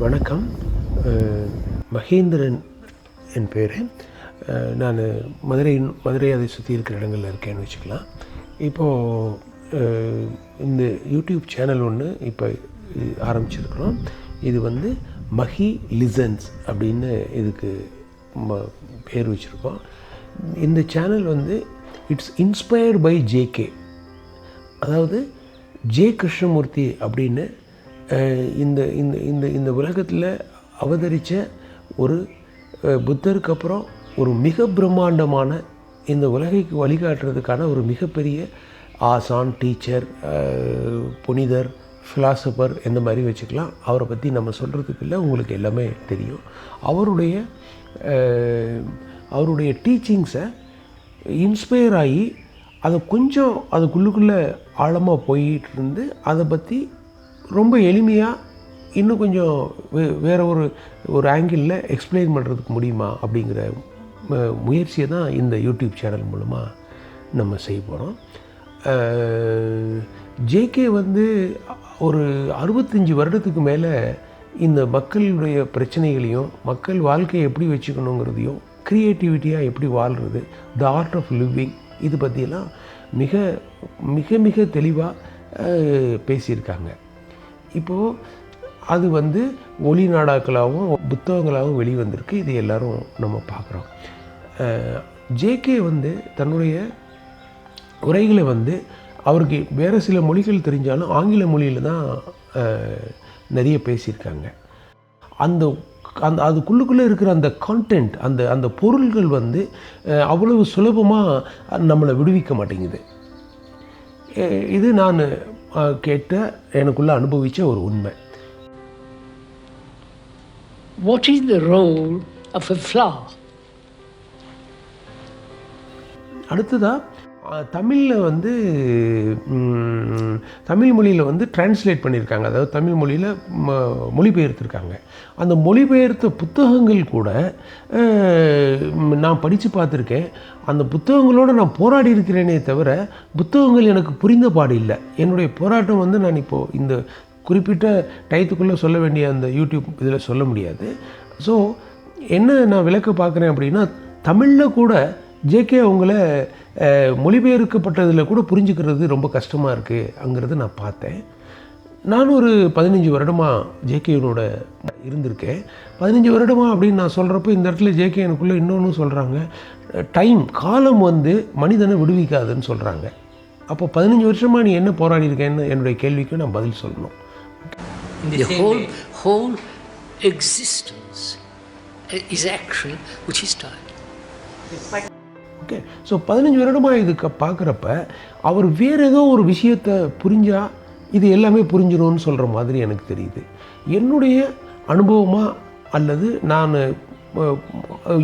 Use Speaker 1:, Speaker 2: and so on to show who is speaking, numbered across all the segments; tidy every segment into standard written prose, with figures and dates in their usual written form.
Speaker 1: வணக்கம். மகேந்திரன் என் பேர். நான் மதுரை அதை சுற்றி இருக்கிற இடங்களில் இருக்கேன்னு வச்சுக்கலாம். இப்போது இந்த யூடியூப் சேனல் ஒன்று இப்போ ஆரம்பிச்சிருக்கிறோம். இது மஹி லிசன்ஸ் அப்படின்னு இதுக்கு பேர் வச்சுருக்கோம். இந்த channel it's inspired by JK, அதாவது ஜே கிருஷ்ணமூர்த்தி அப்படின்னு இந்த இந்த இந்த இந்த உலகத்தில் அவதரித்த ஒரு புத்தருக்கு அப்புறம் ஒரு மிக பிரம்மாண்டமான இந்த உலகைக்கு வழிகாட்டுறதுக்கான ஒரு மிகப்பெரிய ஆசான், டீச்சர், புனிதர், ஃபிலாசபர், இந்த மாதிரி வச்சுக்கலாம். அவரை பற்றி நம்ம சொல்கிறதுக்கு இல்லை, உங்களுக்கு எல்லாமே தெரியும். அவருடைய டீச்சிங்ஸை இன்ஸ்பயர் ஆகி அதை கொஞ்சம் அதுக்குள்ளுக்குள்ளே ஆழமாக போயிட்டு இருந்து அதை பற்றி ரொம்ப எளிமையாக இன்னும் கொஞ்சம் வேறு ஒரு ஆங்கிளில் எக்ஸ்பிளைன் பண்ணுறதுக்கு முடியுமா அப்படிங்கிற முயற்சியை தான் இந்த யூடியூப் சேனல் மூலமாக நம்ம செய்ய போகிறோம். ஜேகே ஒரு 65 வருடத்துக்கு மேலே இந்த மக்களுடைய பிரச்சனைகளையும் மக்கள் வாழ்க்கையை எப்படி வச்சுக்கணுங்கிறதையும் க்ரியேட்டிவிட்டியாக எப்படி வாழ்கிறது, த ஆர்ட் ஆஃப் லிவிங், இது பற்றியெல்லாம் மிக மிக மிக தெளிவாக பேசியிருக்காங்க. இப்போது அது ஒளி நாடாக்களாகவும் புத்தகங்களாகவும் வெளிவந்திருக்கு. இது எல்லோரும் நம்ம பார்க்குறோம். ஜேகே தன்னுடைய உரைகளை அவருக்கு வேறு சில மொழிகள் தெரிஞ்சாலும் ஆங்கில மொழியில் தான் நிறைய பேசியிருக்காங்க. அதுக்குள்ளுக்குள்ளே இருக்கிற அந்த கான்டென்ட், அந்த பொருள்கள் அவ்வளவு சுலபமாக நம்மளை விடுவிக்க மாட்டேங்குது. இது நான் கேட்ட, எனக்குள்ளே அனுபவித்த ஒரு உண்மை.
Speaker 2: What is the role of a flower?
Speaker 1: அடுத்ததாக தமிழில் தமிழ் மொழியில் டிரான்ஸ்லேட் பண்ணியிருக்காங்க. அதாவது தமிழ் மொழியில் மொழிபெயர்த்துருக்காங்க. அந்த மொழிபெயர்த்த புத்தகங்கள் கூட நான் படித்து பார்த்துருக்கேன். அந்த புத்தகங்களோடு நான் போராடி இருக்கிறேனே தவிர புத்தகங்கள் எனக்கு புரிந்த பாடு இல்லை. என்னுடைய போராட்டம் நான் இப்போது இந்த குறிப்பிட்ட டயத்துக்குள்ளே சொல்ல வேண்டிய அந்த யூடியூப் இதில் சொல்ல முடியாது. ஸோ என்ன நான் விளக்க பார்க்குறேன் அப்படின்னா, தமிழில் கூட ஜேகே அவங்கள மொழிபெயர்க்கப்பட்டதில் கூட புரிஞ்சுக்கிறது ரொம்ப கஷ்டமாக இருக்குங்கிறத நான் பார்த்தேன். நான் ஒரு 15 வருடமாக ஜேகேனோட இருந்திருக்கேன். 15 வருடமாக அப்படின்னு நான் சொல்கிறப்போ இந்த இடத்துல ஜேகே எனக்குள்ளே இன்னொன்று சொல்கிறாங்க, காலம் மனிதனை விடுவிக்காதுன்னு சொல்கிறாங்க. அப்போ 15 வருஷமாக நீ என்ன போராடி இருக்கேன்னு என்னுடைய கேள்விக்கு நான் பதில் சொல்லணும்.
Speaker 2: The whole existence is action which is time.
Speaker 1: Okay. So 15 வருடமாக இதுக்கு பார்க்குறப்ப அவர் வேறு ஏதோ ஒரு விஷயத்தை புரிஞ்சால் இது எல்லாமே புரிஞ்சிடும்னு சொல்கிற மாதிரி எனக்கு தெரியுது. என்னுடைய அனுபவமாக அல்லது நான்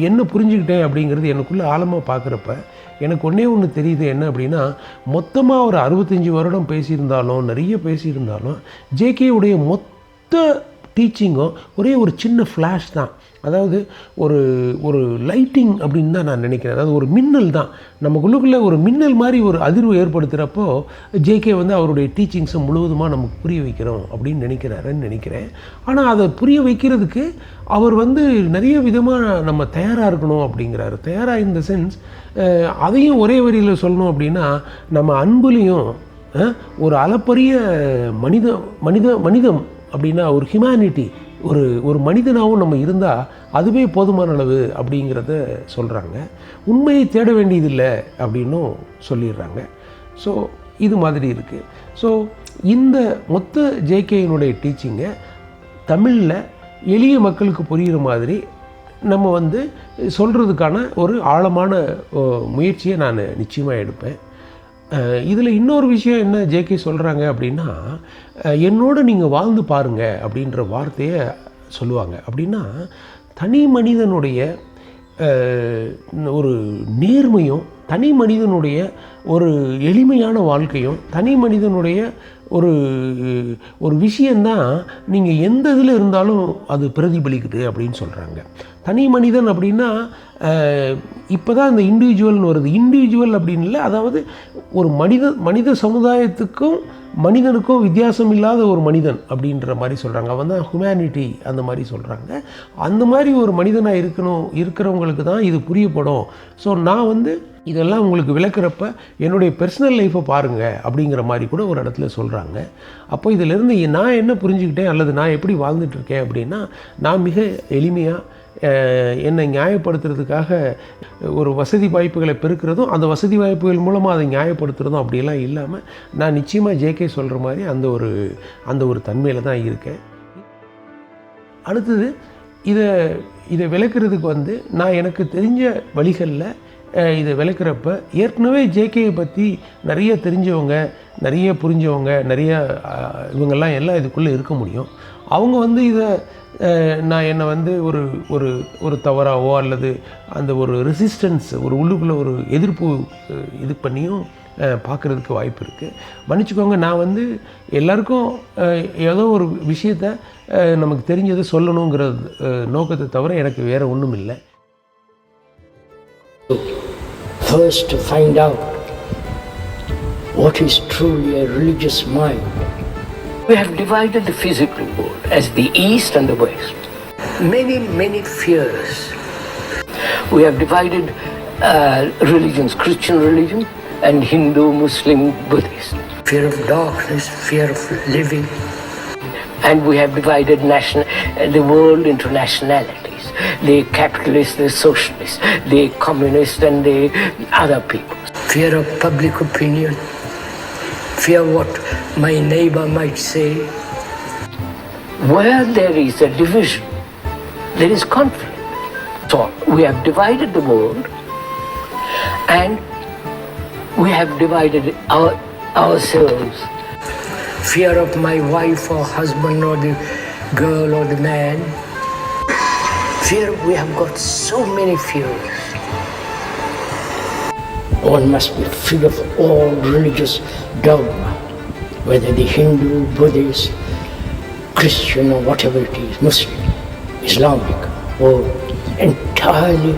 Speaker 1: என்ன புரிஞ்சுக்கிட்டேன் அப்படிங்கிறது எனக்குள்ளே ஆழமாக பார்க்குறப்ப எனக்கு ஒன்று தெரியுது. என்ன அப்படின்னா, மொத்தமாக ஒரு 65 வருடம் பேசியிருந்தாலும் நிறைய பேசியிருந்தாலும் ஜேகேவுடைய மொத்த டீச்சிங்கும் ஒரே ஒரு சின்ன ஃப்ளாஷ் தான். அதாவது ஒரு லைட்டிங் அப்படின்னு தான் நான் நினைக்கிறேன். அதாவது ஒரு மின்னல் தான். நமக்குள்ளுக்குள்ளே ஒரு மின்னல் மாதிரி ஒரு அதிர்வு ஏற்படுத்துகிறப்போ ஜேகே அவருடைய டீச்சிங்ஸை முழுவதுமாக நமக்கு புரிய வைக்கிறோம் அப்படின்னு நினைக்கிறேன். ஆனால் அதை புரிய வைக்கிறதுக்கு அவர் நிறைய விதமாக நம்ம தயாராக இருக்கணும் அப்படிங்கிறாரு. தயாராக இந்த சென்ஸ், அதையும் ஒரே வரியில் சொல்லணும் அப்படின்னா, நம்ம அன்புலேயும் ஒரு அளப்பரிய மனிதம் அப்படின்னா ஒரு ஹியூமனிட்டி, ஒரு மனிதனாகவும் நம்ம இருந்தால் அதுவே போதுமான அளவு அப்படிங்கிறத சொல்கிறாங்க. உண்மையை தேட வேண்டியதில்லை அப்படின்னும் சொல்லிடுறாங்க. ஸோ இது மாதிரி இருக்குது. ஸோ இந்த மொத்த ஜேகேயினுடைய டீச்சிங்கை தமிழில் எளிய மக்களுக்கு புரிகிற மாதிரி நம்ம சொல்கிறதுக்கான ஒரு ஆழமான முயற்சியை நான் நிச்சயமாக எடுப்பேன். இதில் இன்னொரு விஷயம் என்ன ஜேகே சொல்கிறாங்க அப்படின்னா, என்னோடு நீங்கள் வாழ்ந்து பாருங்கள் அப்படின்ற வார்த்தையை சொல்லுவாங்க. அப்படின்னா தனி மனிதனுடைய ஒரு நேர்மையும், தனி மனிதனுடைய ஒரு எளிமையான வாழ்க்கையும், தனி மனிதனுடைய ஒரு விஷயந்தான் நீங்கள் எந்த இதில் இருந்தாலும் அது பிரதிபலிக்குது அப்படின்னு சொல்கிறாங்க. தனி மனிதன் அப்படின்னா இப்போ தான் இந்த இண்டிவிஜுவல்னு வருது. இண்டிவிஜுவல் அப்படின்னு இல்லை, அதாவது ஒரு மனித சமுதாயத்துக்கும் மனிதனுக்கும் வித்தியாசம் இல்லாத ஒரு மனிதன் அப்படின்ற மாதிரி சொல்கிறாங்க. அவன் தான் ஹியூமனிட்டி அந்த மாதிரி சொல்கிறாங்க. அந்த மாதிரி ஒரு மனிதனாக இருக்கிறவங்களுக்கு தான் இது புரியப்படும். ஸோ நான் இதெல்லாம் உங்களுக்கு விளக்குறப்ப என்னுடைய பர்சனல் லைஃப்பை பாருங்கள் அப்படிங்கிற மாதிரி கூட ஒரு இடத்துல சொல்கிறாங்க. அப்போ இதிலேருந்து நான் என்ன புரிஞ்சுக்கிட்டேன் அல்லது நான் எப்படி வாழ்ந்துட்டுருக்கேன் அப்படின்னா, நான் மிக எளிமையாக என்னை நியாயப்படுத்துறதுக்காக ஒரு வசதி வாய்ப்புகளை பெருக்கிறதும் அந்த வசதி வாய்ப்புகள் மூலமாக அதை நியாயப்படுத்துகிறதும் அப்படியெல்லாம் இல்லாமல் நான் நிச்சயமாக ஜேகே சொல்கிற மாதிரி அந்த ஒரு தன்மையில் தான் இருக்கேன். அடுத்தது இதை விளக்குறதுக்கு நான் எனக்கு தெரிஞ்ச வழிகளில் இதை விளக்குறப்ப ஏற்கனவே ஜேகேயை பற்றி நிறைய தெரிஞ்சவங்க, நிறைய புரிஞ்சவங்க, நிறைய இவங்கெல்லாம் எல்லாம் இதுக்குள்ளே இருக்க முடியும். அவங்க இதை நான் என்னை ஒரு ஒரு ஒரு தவறாவோ அல்லது அந்த ஒரு ரெசிஸ்டன்ஸ், ஒரு உள்ளுக்குள்ளே ஒரு எதிர்ப்பு இது பண்ணியும் பார்க்குறதுக்கு வாய்ப்பு இருக்குது. மன்னிச்சுக்கோங்க, நான் எல்லாருக்கும் ஏதோ ஒரு விஷயத்தை நமக்கு தெரிஞ்சதை சொல்லணுங்கிற நோக்கத்தை தவிர எனக்கு வேறு ஒன்றும் இல்லை.
Speaker 2: First, to find out what is truly a religious mind. We have divided the physical world as the East and the West. Many fears. We have divided religions, Christian religion and Hindu, Muslim, Buddhist. Fear of darkness, fear of living. And we have divided the world into nationalities. The capitalists, the socialists, the communists and the other people. Fear of public opinion. Fear what my neighbor might say. Where there is a division, there is conflict. So we have divided the world and we have divided ourselves. Fear of my wife or husband or the girl or the man. Fear, we have got so many fears. One must be free of all religious dogma, whether the Hindu, Buddhist, Christian or whatever it is, Muslim, Islamic, or entirely,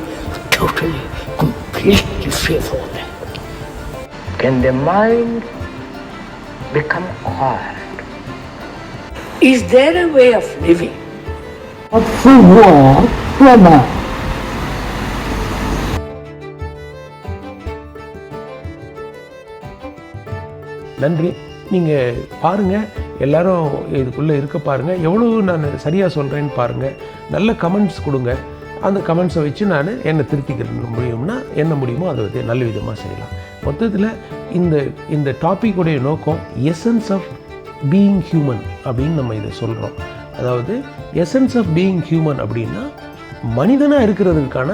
Speaker 2: totally, completely free of all that. Can the mind become quiet? Is there a way of living?
Speaker 1: நன்றி. நீங்கள் பாருங்கள், எல்லோரும் இதுக்குள்ளே இருக்க பாருங்கள், எவ்வளோ நான் சரியாக சொல்கிறேன்னு பாருங்கள். நல்ல கமெண்ட்ஸ் கொடுங்க. அந்த கமெண்ட்ஸை வச்சு நான் என்னை திருத்திக்க முடியும்னா என்ன முடியுமோ அதை நல்ல விதமாக செய்யலாம். மொத்தத்தில் இந்த டாப்பிக்குடைய நோக்கம் எசன்ஸ் ஆஃப் பீயிங் ஹியூமன் அப்படின்னு நம்ம இதை சொல்கிறோம். அதாவது எசன்ஸ் ஆஃப் பீயிங் ஹியூமன் அப்படின்னா மனிதனாக இருக்கிறதுக்கான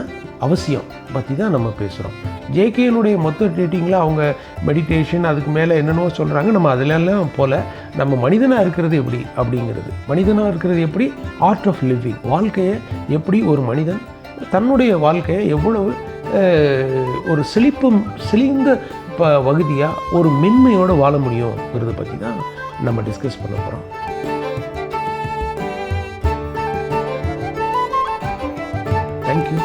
Speaker 1: அவசியம் பற்றி தான் நம்ம பேசுகிறோம். ஜேகேனுடைய மொத்த டேட்டிங்கில் அவங்க மெடிடேஷன் அதுக்கு மேலே என்னென்னோ சொல்கிறாங்க. நம்ம அதிலெல்லாம் போல் நம்ம மனிதனாக இருக்கிறது எப்படி அப்படிங்கிறது, மனிதனாக இருக்கிறது எப்படி, ஆர்ட் ஆஃப் லிவிங், வாழ்க்கையை எப்படி ஒரு மனிதன் தன்னுடைய வாழ்க்கையை எவ்வளவு ஒரு செழிந்த பகுதியாக ஒரு மென்மையோடு வாழ முடியுங்கிறத பற்றி தான் நம்ம டிஸ்கஸ் பண்ண போகிறோம். தேங்க்யூ.